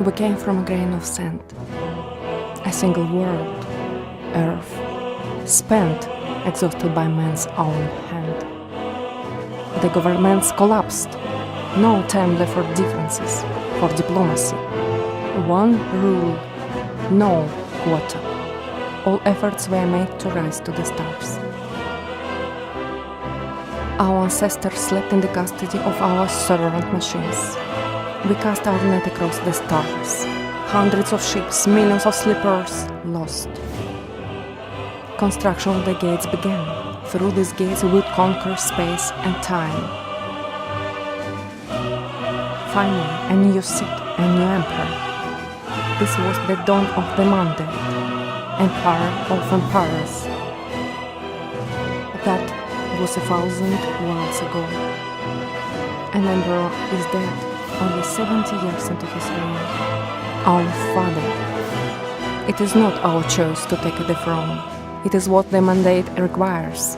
We came from a grain of sand, a single world, Earth, spent, exhausted by man's own hand. The governments collapsed, no time left for differences, for diplomacy. One rule, no quota. All efforts were made to rise to the stars. Our ancestors slept in the custody of our servant machines. We cast our net across the stars. Hundreds of ships, millions of sleepers lost. Construction of the gates began. Through these gates we would conquer space and time. Finally, a new seat, a new emperor. This was the dawn of the Mandate, empire of empires. That was 1,000 worlds ago. An emperor is dead, only 70 years into his reign. Our father. It is not our choice to take the throne. It is what the mandate requires.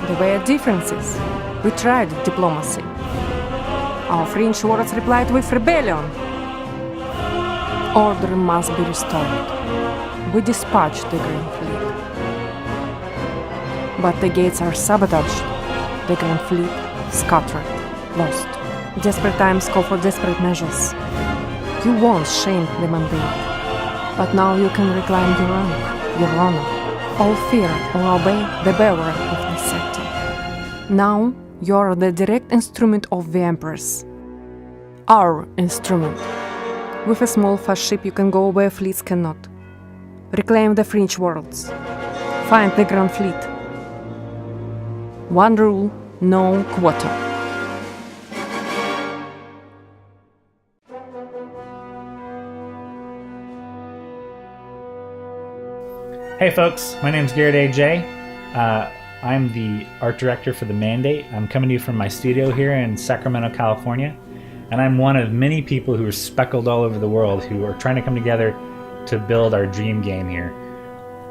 There were differences. We tried diplomacy. Our French warriors replied with rebellion. Order must be restored. We dispatched the Grand Fleet. But the gates are sabotaged. The Grand Fleet scattered, lost. Desperate times call for desperate measures. You once shamed the mandate, but now you can reclaim your rank, your honor. All fear or obey the bearer of the scepter. Now you are the direct instrument of the empress. Our instrument. With a small fast ship you can go where fleets cannot. Reclaim the French worlds. Find the Grand Fleet. One rule, no quota. Hey folks, my name's Garrett A.J. I'm the art director for The Mandate. I'm coming to you from my studio here in Sacramento, California. And I'm one of many people who are speckled all over the world who are trying to come together to build our dream game here.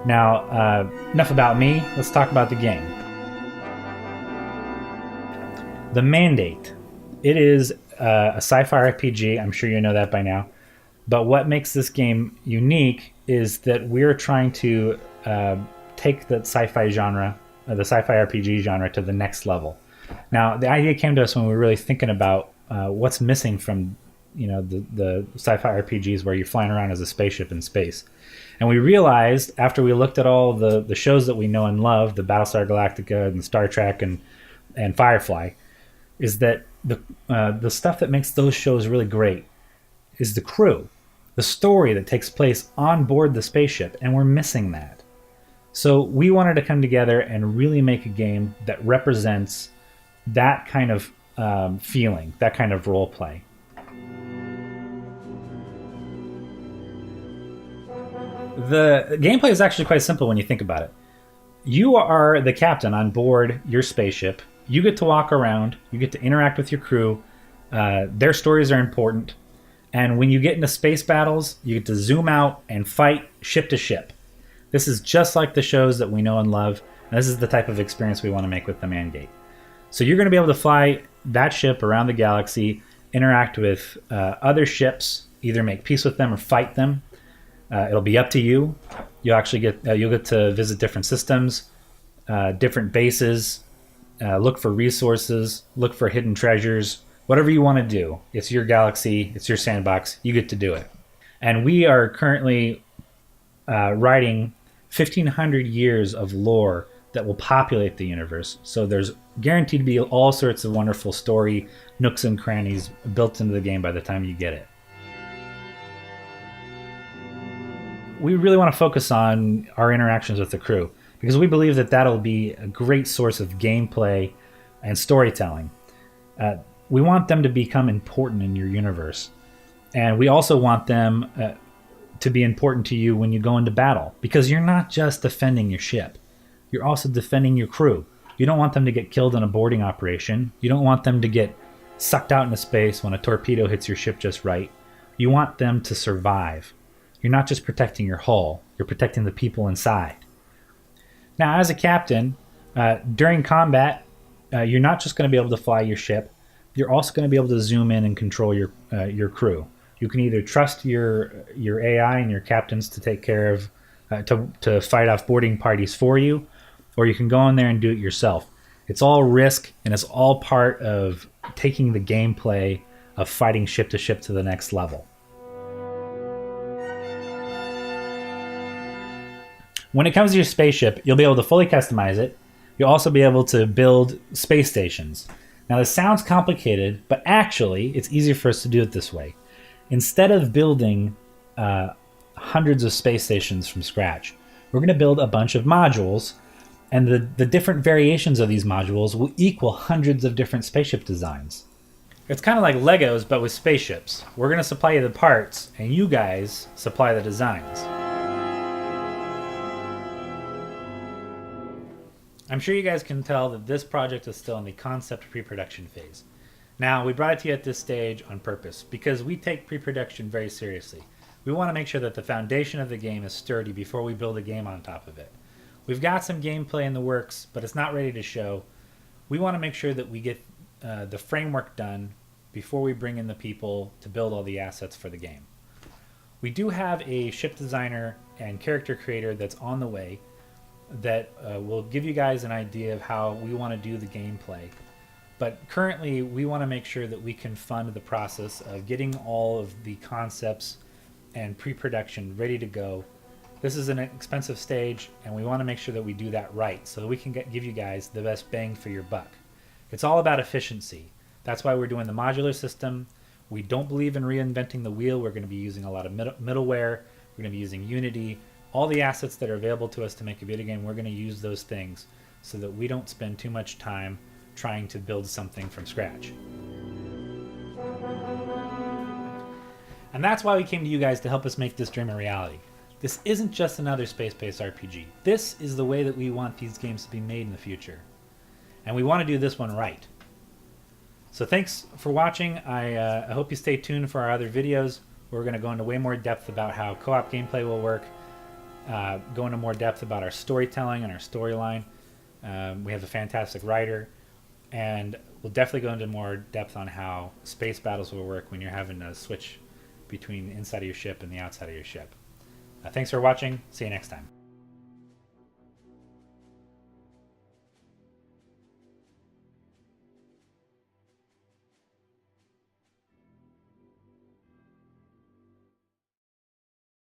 Now, enough about me, let's talk about the game. The Mandate. It is a sci-fi RPG, I'm sure you know that by now. But what makes this game unique is that we're trying to take the sci-fi genre, the sci-fi RPG genre, to the next level. Now, the idea came to us when we were really thinking about what's missing from, the sci-fi RPGs where you're flying around as a spaceship in space. And we realized, after we looked at all the shows that we know and love, the Battlestar Galactica and Star Trek and Firefly, is that the stuff that makes those shows really great is the crew, the story that takes place on board the spaceship, and we're missing that. So we wanted to come together and really make a game that represents that kind of feeling, that kind of role play. The gameplay is actually quite simple when you think about it. You are the captain on board your spaceship. You get to walk around. You get to interact with your crew. Their stories are important. And when you get into space battles, you get to zoom out and fight ship to ship. This is just like the shows that we know and love. And this is the type of experience we want to make with the Mandate. So you're going to be able to fly that ship around the galaxy, interact with other ships, either make peace with them or fight them. It'll be up to you. You'll get to visit different systems, different bases, look for resources, look for hidden treasures. Whatever you want to do, it's your galaxy, it's your sandbox, you get to do it. And we are currently writing 1,500 years of lore that will populate the universe. So there's guaranteed to be all sorts of wonderful story nooks and crannies built into the game by the time you get it. We really want to focus on our interactions with the crew because we believe that that'll be a great source of gameplay and storytelling. We want them to become important in your universe. And we also want them to be important to you when you go into battle, because you're not just defending your ship. You're also defending your crew. You don't want them to get killed in a boarding operation. You don't want them to get sucked out into space when a torpedo hits your ship just right. You want them to survive. You're not just protecting your hull, you're protecting the people inside. Now, as a captain, during combat, you're not just going to be able to fly your ship. You're also going to be able to zoom in and control your crew. You can either trust your AI and your captains to take care of to fight off boarding parties for you, or you can go in there and do it yourself. It's all risk, and it's all part of taking the gameplay of fighting ship to ship to the next level. When it comes to your spaceship, you'll be able to fully customize it. You'll also be able to build space stations. Now, this sounds complicated, but actually, it's easier for us to do it this way. Instead of building hundreds of space stations from scratch, we're going to build a bunch of modules, and the different variations of these modules will equal hundreds of different spaceship designs. It's kind of like Legos, but with spaceships. We're going to supply you the parts, and you guys supply the designs. I'm sure you guys can tell that this project is still in the concept pre-production phase. Now, we brought it to you at this stage on purpose because we take pre-production very seriously. We want to make sure that the foundation of the game is sturdy before we build a game on top of it. We've got some gameplay in the works, but it's not ready to show. We want to make sure that we get the framework done before we bring in the people to build all the assets for the game. We do have a ship designer and character creator that's on the way that will give you guys an idea of how we want to do the gameplay. But currently, we want to make sure that we can fund the process of getting all of the concepts and pre-production ready to go. This is an expensive stage, and we want to make sure that we do that right so that we can give you guys the best bang for your buck. It's all about efficiency. That's why we're doing the modular system. We don't believe in reinventing the wheel. We're going to be using a lot of middleware. We're going to be using Unity. All the assets that are available to us to make a video game, we're going to use those things so that we don't spend too much time trying to build something from scratch. And that's why we came to you guys to help us make this dream a reality. This isn't just another space-based RPG. This is the way that we want these games to be made in the future. And we want to do this one right. So thanks for watching. I hope you stay tuned for our other videos. We're going to go into way more depth about how co-op gameplay will work. Go into more depth about our storytelling and our storyline. We have a fantastic writer, and we'll definitely go into more depth on how space battles will work when you're having to switch between the inside of your ship and the outside of your ship. Thanks for watching. See you next time.